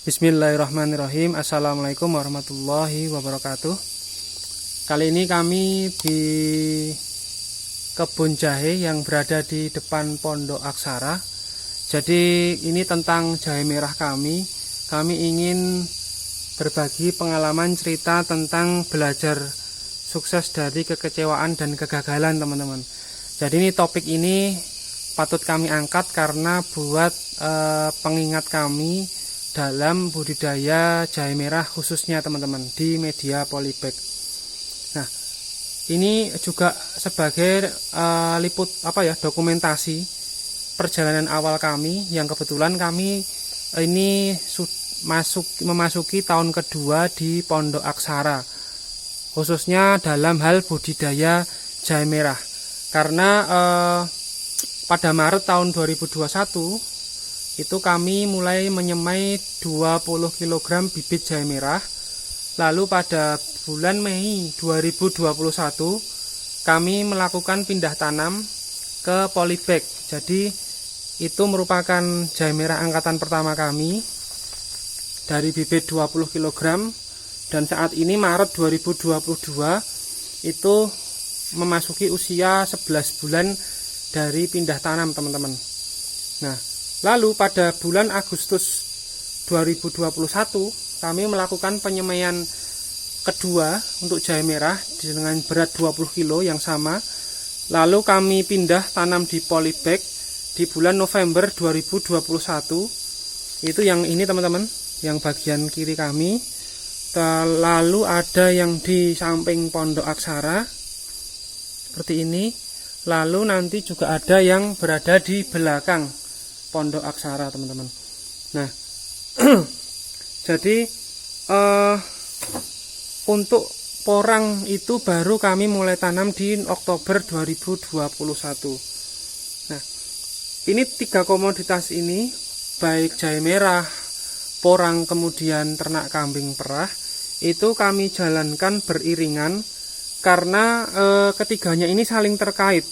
Bismillahirrahmanirrahim. Assalamualaikum warahmatullahi wabarakatuh. Kali ini kami di kebun jahe yang berada di depan Pondok Aksara. Jadi ini tentang jahe merah kami. Kami ingin berbagi pengalaman cerita tentang belajar sukses dari kekecewaan dan kegagalan, teman-teman. Jadi ini topik ini patut kami angkat karena buat pengingat kami dalam budidaya jahe merah khususnya, teman-teman, di media polybag. Nah, ini juga sebagai dokumentasi perjalanan awal kami yang kebetulan kami ini memasuki tahun kedua di Pondok Aksara, khususnya dalam hal budidaya jahe merah. Karena pada Maret tahun 2021 itu kami mulai menyemai 20 kg bibit jahe merah. Lalu pada bulan Mei 2021 kami melakukan pindah tanam ke polybag. Jadi itu merupakan jahe merah angkatan pertama kami dari bibit 20 kg, dan saat ini Maret 2022 itu memasuki usia 11 bulan dari pindah tanam, teman-teman. Nah, lalu pada bulan Agustus 2021 kami melakukan penyemaian kedua untuk jahe merah dengan berat 20 kg yang sama. Lalu kami pindah tanam di polybag di bulan November 2021. Itu yang ini, teman-teman, yang bagian kiri kami. Lalu ada yang di samping Pondok Aksara seperti ini. Lalu nanti juga ada yang berada di belakang Pondok Aksara, teman-teman. Nah, jadi untuk porang itu baru kami mulai tanam di Oktober 2021. Nah, ini 3 komoditas ini, baik jahe merah, porang, kemudian ternak kambing perah, itu kami jalankan beriringan karena ketiganya ini saling terkait.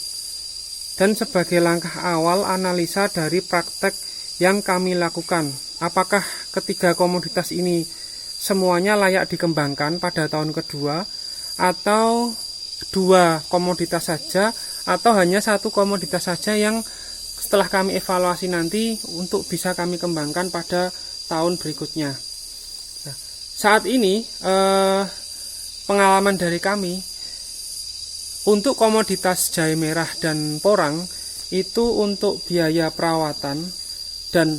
Dan sebagai langkah awal analisa dari praktek yang kami lakukan, apakah ketiga komoditas ini semuanya layak dikembangkan pada tahun kedua, atau 2 komoditas saja, atau hanya 1 komoditas saja yang setelah kami evaluasi nanti untuk bisa kami kembangkan pada tahun berikutnya. Nah, saat ini pengalaman dari kami untuk komoditas jahe merah dan porang itu untuk biaya perawatan dan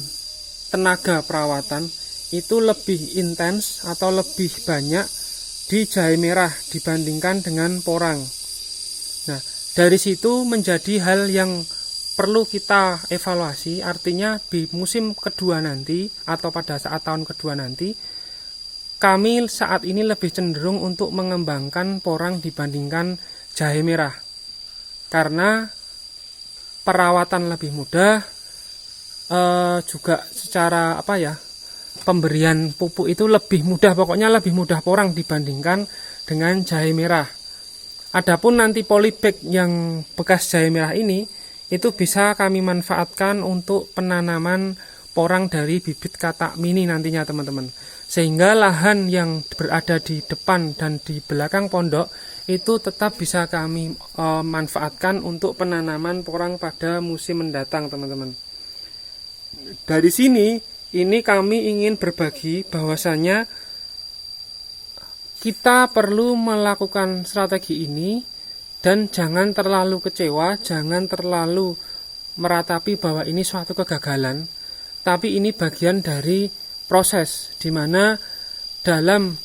tenaga perawatan itu lebih intens atau lebih banyak di jahe merah dibandingkan dengan porang. Nah, dari situ menjadi hal yang perlu kita evaluasi. Artinya di musim kedua nanti atau pada saat tahun kedua nanti, kami saat ini lebih cenderung untuk mengembangkan porang dibandingkan jahe merah, karena perawatan lebih mudah, juga secara pemberian pupuk itu lebih mudah, pokoknya lebih mudah porang dibandingkan dengan jahe merah. Adapun nanti polybag yang bekas jahe merah ini itu bisa kami manfaatkan untuk penanaman porang dari bibit katak mini nantinya, teman-teman, sehingga lahan yang berada di depan dan di belakang pondok itu tetap bisa kami manfaatkan untuk penanaman porang pada musim mendatang, teman-teman. Dari sini ini kami ingin berbagi bahwasanya kita perlu melakukan strategi ini dan jangan terlalu kecewa, jangan terlalu meratapi bahwa ini suatu kegagalan, tapi ini bagian dari proses di mana dalam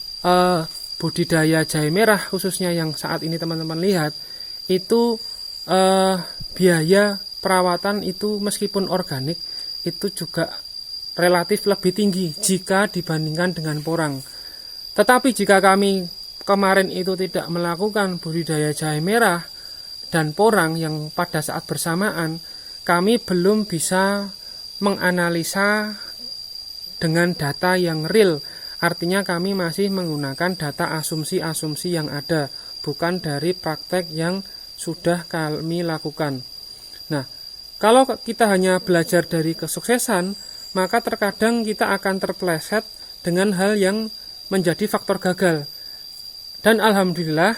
budidaya jahe merah khususnya yang saat ini teman-teman lihat itu biaya perawatan itu meskipun organik itu juga relatif lebih tinggi jika dibandingkan dengan porang. Tetapi jika kami kemarin itu tidak melakukan budidaya jahe merah dan porang yang pada saat bersamaan, kami belum bisa menganalisa dengan data yang real. Artinya kami masih menggunakan data asumsi-asumsi yang ada, bukan dari praktek yang sudah kami lakukan. Nah, kalau kita hanya belajar dari kesuksesan, maka terkadang kita akan terpleset dengan hal yang menjadi faktor gagal. Dan alhamdulillah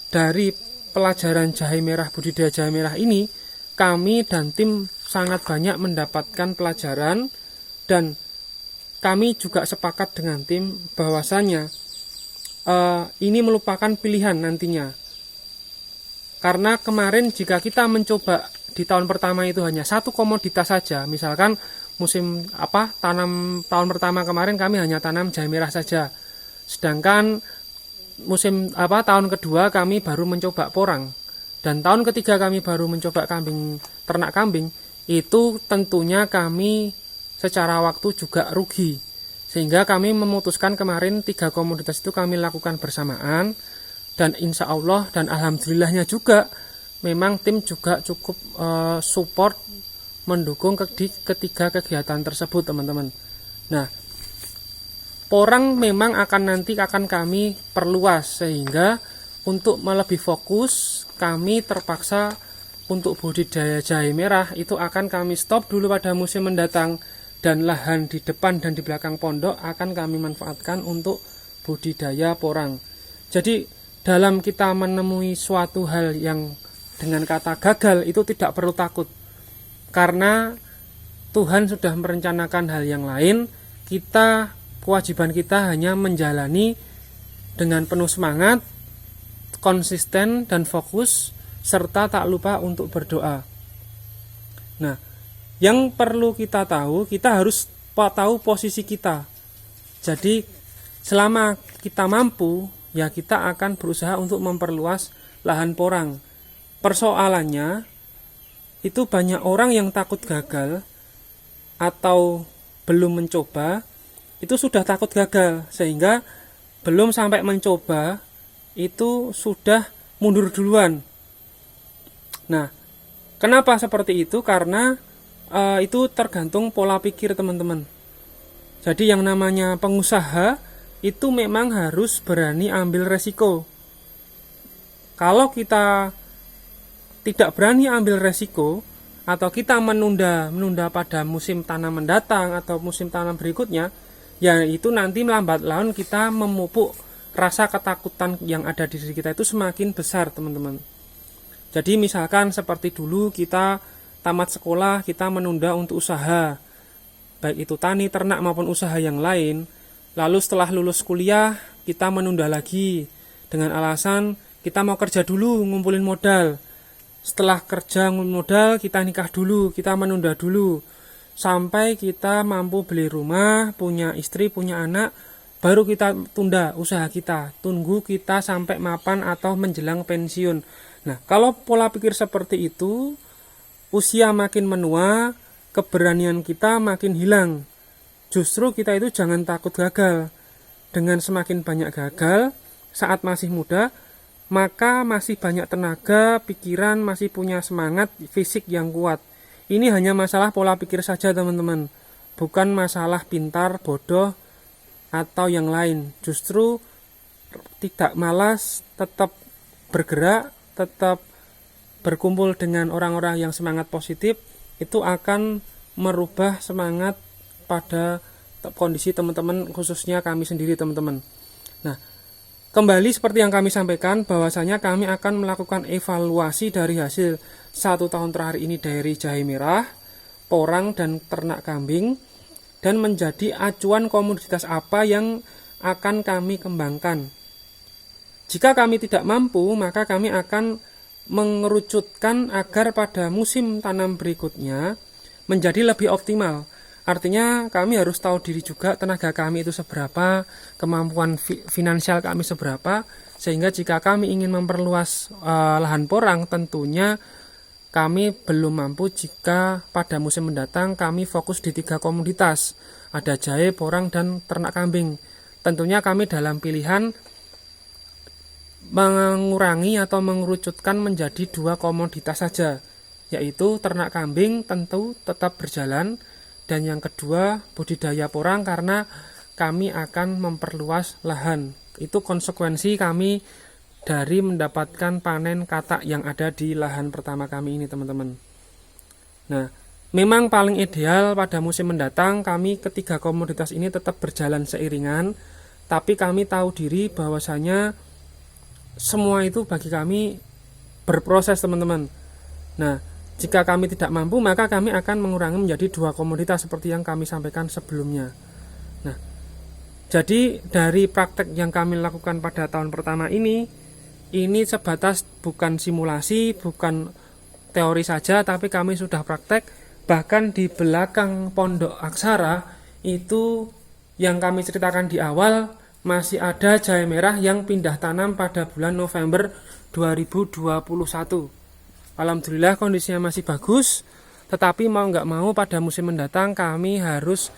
dari pelajaran jahe merah, budidaya jahe merah ini, kami dan tim sangat banyak mendapatkan pelajaran, dan kami juga sepakat dengan tim bahwasanya ini merupakan pilihan nantinya. Karena kemarin jika kita mencoba di tahun pertama itu hanya satu komoditas saja, misalkan musim tanam tahun pertama kemarin kami hanya tanam jahe merah saja, sedangkan musim tahun kedua kami baru mencoba porang, dan tahun ketiga kami baru mencoba ternak kambing, itu tentunya kami secara waktu juga rugi, sehingga kami memutuskan kemarin 3 komoditas itu kami lakukan bersamaan. Dan insya Allah dan alhamdulillahnya juga memang tim juga cukup support mendukung ketiga kegiatan tersebut, teman-teman. Nah, porang memang nanti akan kami perluas, sehingga untuk lebih fokus kami terpaksa untuk budidaya jahe merah itu akan kami stop dulu pada musim mendatang, dan lahan di depan dan di belakang pondok akan kami manfaatkan untuk budidaya porang. Jadi dalam kita menemui suatu hal yang dengan kata gagal itu tidak perlu takut, karena Tuhan sudah merencanakan hal yang lain. Kewajiban kita hanya menjalani dengan penuh semangat, konsisten dan fokus, serta tak lupa untuk berdoa. Nah, yang perlu kita tahu, kita harus tahu posisi kita. Jadi selama kita mampu, ya kita akan berusaha untuk memperluas lahan porang. Persoalannya itu banyak orang yang takut gagal atau belum mencoba, itu sudah takut gagal, sehingga belum sampai mencoba itu sudah mundur duluan. Nah, kenapa seperti itu? Karena itu tergantung pola pikir, teman-teman. Jadi yang namanya pengusaha itu memang harus berani ambil resiko. Kalau kita tidak berani ambil resiko, atau kita menunda pada musim tanam mendatang atau musim tanam berikutnya, ya itu nanti melambat laun kita memupuk rasa ketakutan yang ada di diri kita itu semakin besar, teman-teman. Jadi misalkan seperti dulu kita tamat sekolah, kita menunda untuk usaha, baik itu tani, ternak maupun usaha yang lain. Lalu setelah lulus kuliah, kita menunda lagi dengan alasan kita mau kerja dulu, ngumpulin modal. Setelah kerja ngumpulin modal, kita nikah dulu, kita menunda dulu. Sampai kita mampu beli rumah, punya istri, punya anak, baru kita tunda usaha kita. Tunggu kita sampai mapan atau menjelang pensiun. Nah, kalau pola pikir seperti itu, usia makin menua, keberanian kita makin hilang. Justru kita itu jangan takut gagal. Dengan semakin banyak gagal saat masih muda, maka masih banyak tenaga, pikiran, masih punya semangat fisik yang kuat. Ini hanya masalah pola pikir saja, teman-teman. Bukan masalah pintar, bodoh, atau yang lain. Justru tidak malas, tetap bergerak, tetap berkumpul dengan orang-orang yang semangat positif, itu akan merubah semangat pada kondisi teman-teman, khususnya kami sendiri, teman-teman. Nah, kembali seperti yang kami sampaikan, bahwasanya kami akan melakukan evaluasi dari hasil 1 tahun terakhir ini dari jahe merah, porang, dan ternak kambing, dan menjadi acuan komoditas apa yang akan kami kembangkan. Jika kami tidak mampu, maka kami akan mengerucutkan agar pada musim tanam berikutnya menjadi lebih optimal. Artinya kami harus tahu diri juga tenaga kami itu seberapa, kemampuan finansial kami seberapa, sehingga jika kami ingin memperluas lahan porang, tentunya kami belum mampu jika pada musim mendatang kami fokus di 3 komoditas, ada jahe, porang, dan ternak kambing. Tentunya kami dalam pilihan mengurangi atau mengerucutkan menjadi 2 komoditas saja, yaitu ternak kambing tentu tetap berjalan, dan yang kedua budidaya porang karena kami akan memperluas lahan. Itu konsekuensi kami dari mendapatkan panen katak yang ada di lahan pertama kami ini, teman-teman. Nah, Memang paling ideal pada musim mendatang kami ketiga komoditas ini tetap berjalan seiringan, tapi kami tahu diri bahwasanya semua itu bagi kami berproses, teman-teman. Nah, jika kami tidak mampu, maka kami akan mengurangi menjadi 2 komoditas seperti yang kami sampaikan sebelumnya. Nah, jadi dari praktek yang kami lakukan pada tahun pertama ini sebatas bukan simulasi, bukan teori saja, tapi kami sudah praktek. Bahkan di belakang Pondok Aksara itu yang kami ceritakan di awal, masih ada jahe merah yang pindah tanam pada bulan November 2021. Alhamdulillah kondisinya masih bagus, tetapi mau nggak mau pada musim mendatang kami harus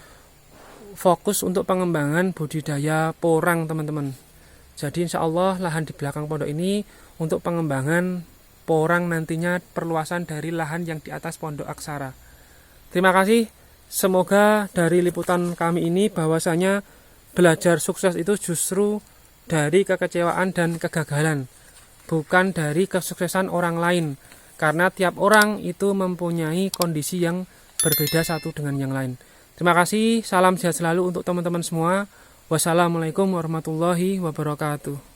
fokus untuk pengembangan budidaya porang, teman-teman. Jadi insya Allah lahan di belakang pondok ini untuk pengembangan porang nantinya, perluasan dari lahan yang di atas Pondok Aksara. Terima kasih. Semoga dari liputan kami ini bahwasanya belajar sukses itu justru dari kekecewaan dan kegagalan, bukan dari kesuksesan orang lain. Karena tiap orang itu mempunyai kondisi yang berbeda satu dengan yang lain. Terima kasih. Salam sehat selalu untuk teman-teman semua. Wassalamualaikum warahmatullahi wabarakatuh.